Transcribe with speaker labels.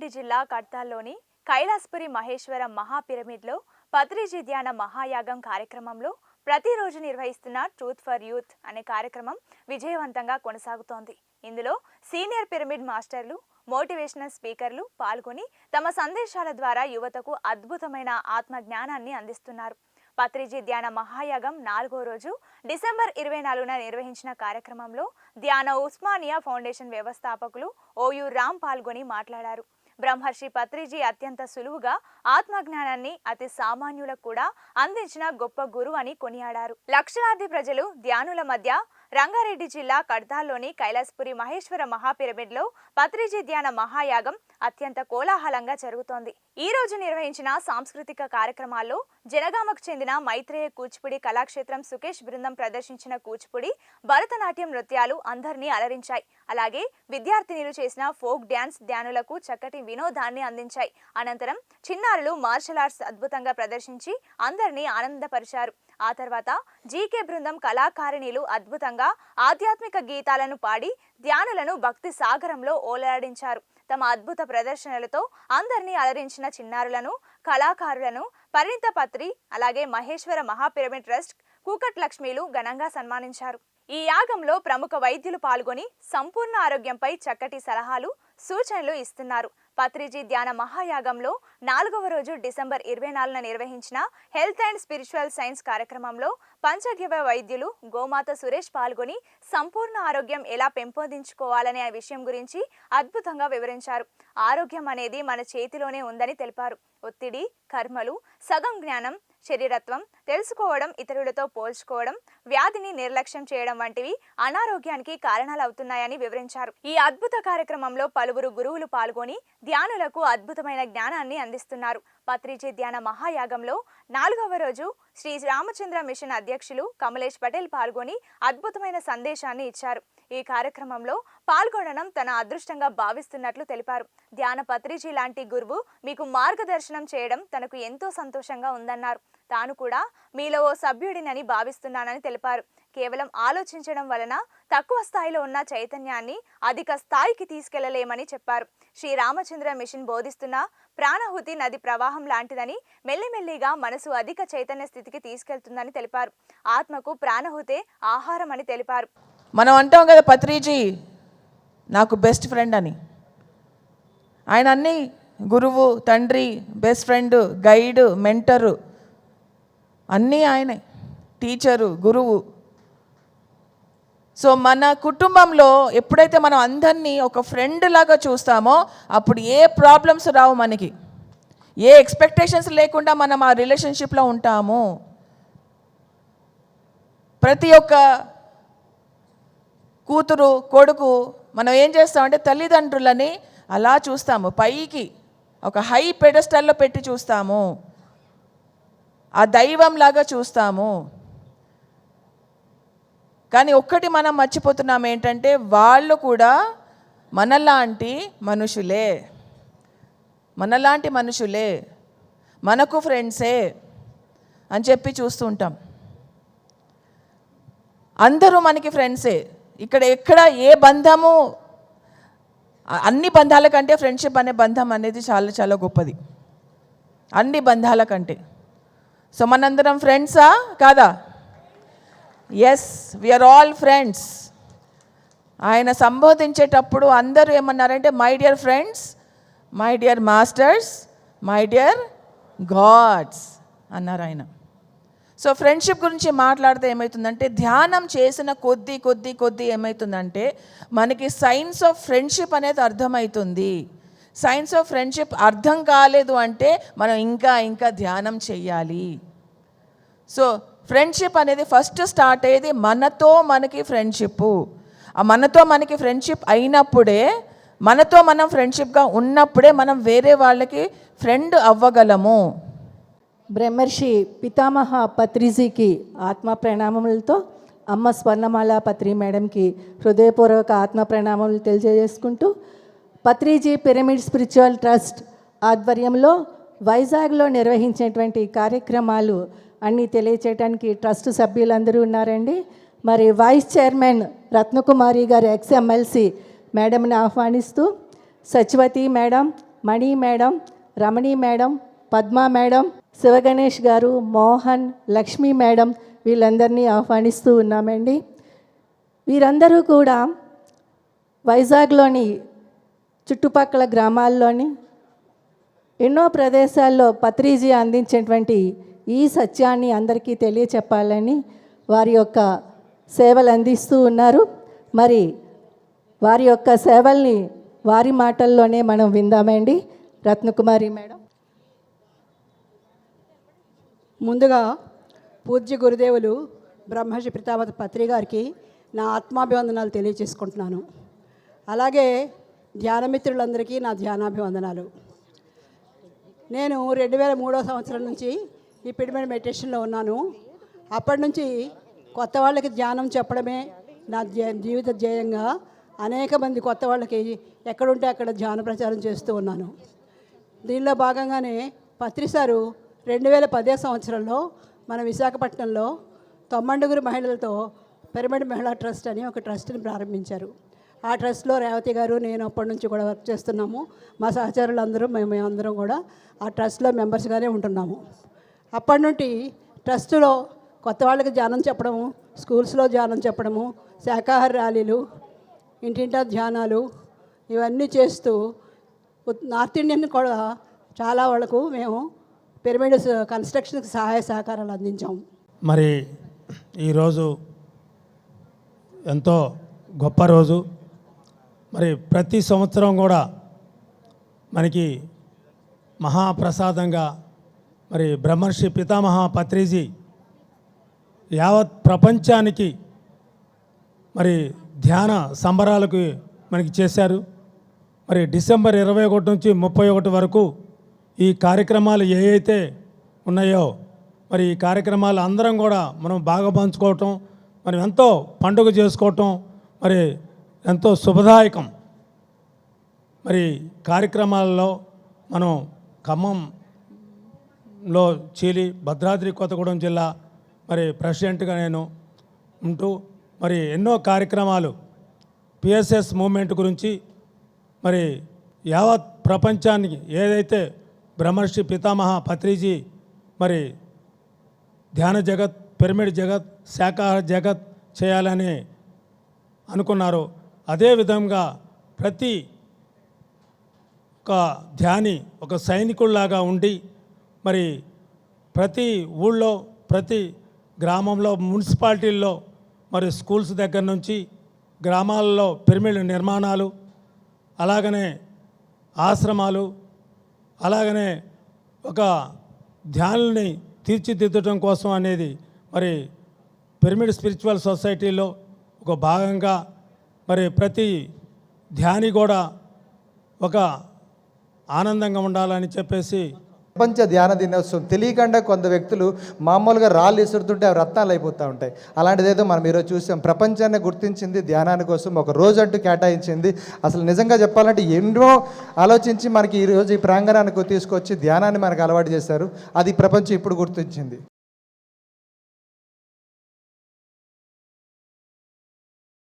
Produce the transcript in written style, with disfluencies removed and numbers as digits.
Speaker 1: రంగారెడ్డి జిల్లా కడ్తాల్లోని కైలాసపురి మహేశ్వర మహాపిరమిడ్లో పత్రిజీ ధ్యాన మహాయాగం కార్యక్రమంలో ప్రతిరోజు నిర్వహిస్తున్న ట్రూత్ ఫర్ యూత్ అనే కార్యక్రమం విజయవంతంగా కొనసాగుతోంది. ఇందులో సీనియర్ పిరమిడ్ మాస్టర్లు, మోటివేషనల్ స్పీకర్లు పాల్గొని తమ సందేశాల ద్వారా యువతకు అద్భుతమైన ఆత్మ జ్ఞానాన్ని అందిస్తున్నారు. పత్రిజీ ధ్యాన మహాయాగం 4వ రోజు డిసెంబర్ 24న నిర్వహించిన కార్యక్రమంలో ధ్యాన ఉస్మానియా ఫౌండేషన్ వ్యవస్థాపకులు ఓయూ రామ్ పాల్గొని మాట్లాడారు. బ్రహ్మర్షి పత్రిజీ అత్యంత సులువుగా ఆత్మజ్ఞానాన్ని అతి సామాన్యులకు కూడా అందించిన గొప్ప గురువు అని కొనియాడారు. లక్షలాది ప్రజలు ధ్యానుల మధ్య రంగారెడ్డి జిల్లా కడ్తాల్లోని కైలాసపురి మహేశ్వర మహాపిరమిడ్లో పత్రిజీ ధ్యాన మహాయాగం అత్యంత కోలాహలంగా జరుగుతోంది. ఈ రోజు నిర్వహించిన సాంస్కృతిక కార్యక్రమాల్లో జనగామకు చెందిన మైత్రేయ కూచిపూడి కళాక్షేత్రం సుకేష్ బృందం ప్రదర్శించిన కూచిపూడి, భరతనాట్యం నృత్యాలు అందరినీ అలరించాయి. అలాగే విద్యార్థినులు చేసిన ఫోక్ డ్యాన్స్ ధ్యానులకు చక్కటి వినోదాన్ని అందించాయి. అనంతరం చిన్నారులు మార్షల్ ఆర్ట్స్ అద్భుతంగా ప్రదర్శించి అందరినీ ఆనందపరిచారు. ఆ తర్వాత జీకే బృందం కళాకారిణీలు అద్భుతంగా ఆధ్యాత్మిక గీతాలను పాడి ధ్యానులను భక్తి సాగరంలో ఓలాడించారు. తమ అద్భుత ప్రదర్శనలతో అందరినీ అలరించిన చిన్నారులను, కళాకారులను పరిణిత పత్రి అలాగే మహేశ్వర మహాపిరమిడ్ ట్రస్ట్ కూకట్ లక్ష్మీలు ఘనంగా సన్మానించారు. ఈ యాగంలో ప్రముఖ వైద్యులు పాల్గొని సంపూర్ణ ఆరోగ్యంపై చక్కటి సలహాలు, సూచనలు ఇస్తున్నారు. పత్రిజీ ధ్యాన మహాయాగంలో 4వ రోజు డిసెంబర్ 24న నిర్వహించిన హెల్త్ అండ్ స్పిరిచువల్ సైన్స్ కార్యక్రమంలో పంచగవ్య వైద్యులు గోమాత సురేష్ పాల్గొని సంపూర్ణ ఆరోగ్యం ఎలా పెంపొందించుకోవాలనే విషయం గురించి అద్భుతంగా వివరించారు. ఆరోగ్యం అనేది మన చేతిలోనే ఉందని తెలిపారు. ఒత్తిడి, కర్మలు, సగం జ్ఞానం, శరీరత్వం తెలుసుకోవడం, ఇతరులతో పోల్చుకోవడం, వ్యాధిని నిర్లక్ష్యం చేయడం వంటివి అనారోగ్యానికి కారణాలవుతున్నాయని వివరించారు. ఈ అద్భుత కార్యక్రమంలో పలువురు గురువులు పాల్గొని ధ్యానులకు అద్భుతమైన జ్ఞానాన్ని అందిస్తున్నారు. పత్రిజీ ధ్యాన మహాయాగంలో 4వ రోజు శ్రీ రామచంద్ర మిషన్ అధ్యక్షులు కమలేష్ పటేల్ పాల్గొని అద్భుతమైన సందేశాన్ని ఇచ్చారు. ఈ కార్యక్రమంలో పాల్గొనడం తన అదృష్టంగా భావిస్తున్నట్లు తెలిపారు. ధ్యాన పత్రిజీ లాంటి గురువు మీకు మార్గదర్శనం చేయడం తనకు ఎంతో సంతోషంగా ఉందన్నారు. తాను కూడా మీలో ఓ సభ్యుడినని భావిస్తున్నానని తెలిపారు. కేవలం ఆలోచించడం వలన తక్కువ స్థాయిలో ఉన్న చైతన్యాన్ని అధిక స్థాయికి తీసుకెళ్లలేమని చెప్పారు. శ్రీ రామచంద్ర మిషన్ బోధిస్తున్న ప్రాణహుతి నది ప్రవాహం లాంటిదని, మెల్లిమెల్లిగా మనసు అధిక చైతన్య స్థితికి తీసుకెళ్తుందని తెలిపారు. ఆత్మకు ప్రాణహుతే ఆహారం అని తెలిపారు.
Speaker 2: మనం అంటాం కదా, పత్రిజీ నాకు బెస్ట్ ఫ్రెండ్ అని. ఆయన అన్ని గురువు, తండ్రి, బెస్ట్ ఫ్రెండ్, గైడ్, మెంటరు అన్నీ ఆయనే, టీచరు, గురువు. సో మన కుటుంబంలో ఎప్పుడైతే మనం అందరినీ ఒక ఫ్రెండ్ లాగా చూస్తామో అప్పుడు ఏ ప్రాబ్లమ్స్ రావు, మనకి ఏ ఎక్స్పెక్టేషన్స్ లేకుండా మనం ఆ రిలేషన్షిప్లో ఉంటాము. ప్రతి ఒక్క కూతురు, కొడుకు మనం ఏం చేస్తామంటే తల్లిదండ్రులని అలా చూస్తాము, పైకి ఒక హై పెడస్టల్లో పెట్టి చూస్తాము, ఆ దైవంలాగా చూస్తాము. కానీ ఒక్కటి మనం మర్చిపోతున్నాం ఏంటంటే వాళ్ళు కూడా మనలాంటి మనుషులే, మనకు ఫ్రెండ్సే అని చెప్పి చూస్తూ ఉంటాం. అందరూ మనకి ఫ్రెండ్సే. ఎక్కడ ఏ బంధము, అన్ని బంధాల కంటే ఫ్రెండ్షిప్ అనే బంధం అనేది చాలా చాలా గొప్పది, అన్ని బంధాల కంటే. సో మనందరం ఫ్రెండ్సా కాదా? Yes, we are all friends. ఆయన సంబోధించేటప్పుడు అందరూ ఏమన్నారంటే my dear friends, my dear masters, my dear gods అన్నారు ఆయన. సో ఫ్రెండ్షిప్ గురించి మాట్లాడితే ఏమవుతుందంటే, ధ్యానం చేసిన కొద్దీ ఏమవుతుందంటే మనకి సైన్స్ ఆఫ్ ఫ్రెండ్షిప్ అనేది అర్థమవుతుంది. సైన్స్ ఆఫ్ ఫ్రెండ్షిప్ అర్థం కాలేదు అంటే మనం ఇంకా ధ్యానం చెయ్యాలి. సో ఫ్రెండ్షిప్ అనేది ఫస్ట్ స్టార్ట్ అయ్యేది మనతో మనకి ఫ్రెండ్షిప్. ఆ మనతో మనకి ఫ్రెండ్షిప్ అయినప్పుడే, మనతో మనం ఫ్రెండ్షిప్గా ఉన్నప్పుడే మనం వేరే వాళ్ళకి ఫ్రెండ్ అవ్వగలము.
Speaker 3: బ్రహ్మర్షి పితామహ పత్రిజీకి ఆత్మ ప్రణామములతో అమ్మ స్వర్ణమాల పత్రి మేడంకి హృదయపూర్వక ఆత్మ ప్రణామములు తెలియజేసుకుంటూ, పత్రిజీ పిరమిడ్ స్పిరిచువల్ ట్రస్ట్ ఆధ్వర్యంలో వైజాగ్లో నిర్వహించేటువంటి కార్యక్రమాలు అన్నీ తెలియచేయడానికి ట్రస్ట్ సభ్యులందరూ ఉన్నారండి. మరి వైస్ చైర్మన్ రత్నకుమారి గారు, ఎక్స్ ఎమ్మెల్సీ మేడంని ఆహ్వానిస్తూ, సచివతి మేడం, మణి మేడం, రమణి మేడం, పద్మ మేడం, శివగణేష్ గారు, మోహన్, లక్ష్మీ మేడం వీళ్ళందరినీ ఆహ్వానిస్తూ ఉన్నామండి. వీరందరూ కూడా వైజాగ్లోని చుట్టుపక్కల గ్రామాల్లోని ఎన్నో ప్రదేశాల్లో పత్రిజీ అందించేటువంటి ఈ సత్యాన్ని అందరికీ తెలియచెప్పాలని వారి యొక్క సేవలు అందిస్తూ ఉన్నారు. మరి వారి యొక్క సేవల్ని వారి మాటల్లోనే మనం విందామండి. రత్నకుమారి మేడం.
Speaker 4: ముందుగా పూజ్య గురుదేవులు బ్రహ్మర్షి పితామహ పత్రి గారికి నా ఆత్మాభివందనాలు తెలియజేసుకుంటున్నాను. అలాగే ధ్యానమిత్రులందరికీ నా ధ్యానాభివందనాలు. నేను 2003 సంవత్సరం నుంచి ఈ పిరమిడ్ మెడిటేషన్లో ఉన్నాను. అప్పటి నుంచి కొత్త వాళ్ళకి ధ్యానం చెప్పడమే నా జీవిత ధ్యేయంగా అనేక మంది కొత్త వాళ్ళకి ఎక్కడుంటే అక్కడ ధ్యాన ప్రచారం చేస్తూ ఉన్నాను. దీనిలో భాగంగానే పత్రి సారు 2010 సంవత్సరంలో మన విశాఖపట్నంలో 90 మహిళలతో పిరమిడ్ మహిళా ట్రస్ట్ అని ఒక ట్రస్ట్ని ప్రారంభించారు. ఆ ట్రస్ట్లో రేవతి గారు, నేను అప్పటి నుంచి కూడా వర్క్ చేస్తున్నాము. మా సహచరులందరూ మేమందరం కూడా ఆ ట్రస్ట్లో మెంబర్స్గానే ఉంటున్నాము. అప్పటి నుండి ట్రస్టులో కొత్త వాళ్ళకి ధ్యానం చెప్పడము, స్కూల్స్లో ధ్యానం చెప్పడము, శాకాహార ర్యాలీలు, ఇంటింటా ధ్యానాలు ఇవన్నీ చేస్తూ నార్త్ ఇండియన్ కూడా చాలా వాళ్ళకు మేము పిరమిడ్ కన్స్ట్రక్షన్కి సహాయ సహకారాలు అందించాము.
Speaker 5: మరి ఈరోజు ఎంతో గొప్ప రోజు. మరి ప్రతి సంవత్సరం కూడా మనకి మహాప్రసాదంగా మరి బ్రహ్మర్షి పితామహ పత్రిజీ యావత్ ప్రపంచానికి మరి ధ్యాన సంబరాలకు మనకి చేశారు. మరి డిసెంబర్ 21 నుంచి 31 వరకు ఈ కార్యక్రమాలు ఏవైతే ఉన్నాయో మరి ఈ కార్యక్రమాలు అందరం కూడా మనం బాగా పంచుకోవటం, మనం ఎంతో పండుగ చేసుకోవటం మరి ఎంతో శుభదాయకం. మరి కార్యక్రమాలలో మనం ఖమ్మంలో చీలి భద్రాద్రి కొత్తగూడెం జిల్లా మరి ప్రెసిడెంట్గా నేను ఉంటూ మరి ఎన్నో కార్యక్రమాలు పిఎస్ఎస్ మూమెంట్ గురించి మరి యావత్ ప్రపంచానికి ఏదైతే బ్రహ్మర్షి పితామహ పత్రిజీ మరి ధ్యాన జగత్, పిరమిడ్ జగత్, శాకాహార జగత్ చేయాలని అనుకున్నారో అదే విధంగా ప్రతి ఒక ధ్యాని ఒక సైనికుల్లాగా ఉండి మరి ప్రతి ఊళ్ళో, ప్రతి గ్రామంలో, మున్సిపాలిటీల్లో మరి స్కూల్స్ దగ్గర నుంచి గ్రామాలలో పిరమిడ్ నిర్మాణాలు, అలాగనే ఆశ్రమాలు, అలాగనే ఒక ధ్యానుల్ని తీర్చిదిద్దడం కోసం అనేది మరి పిరమిడ్ స్పిరిచువల్ సొసైటీలో ఒక భాగంగా మరి ప్రతి ధ్యాని కూడా ఒక ఆనందంగా ఉండాలని చెప్పేసి
Speaker 6: ప్రపంచ ధ్యాన దినోత్సవం తెలియకుండా కొంత వ్యక్తులు మామూలుగా రాళ్ళు విసురుతుంటే అవి రత్నాలు అయిపోతూ ఉంటాయి. అలాంటిదేదో మనం ఈరోజు చూసాం. ప్రపంచాన్ని గుర్తించింది ధ్యానాని కోసం, ఒక రోజు అంటూ కేటాయించింది. అసలు నిజంగా చెప్పాలంటే ఎన్నో ఆలోచించి మనకి ఈరోజు ఈ ప్రాంగణానికి తీసుకొచ్చి ధ్యానాన్ని మనకు అలవాటు చేశారు. అది ప్రపంచం ఇప్పుడు గుర్తించింది.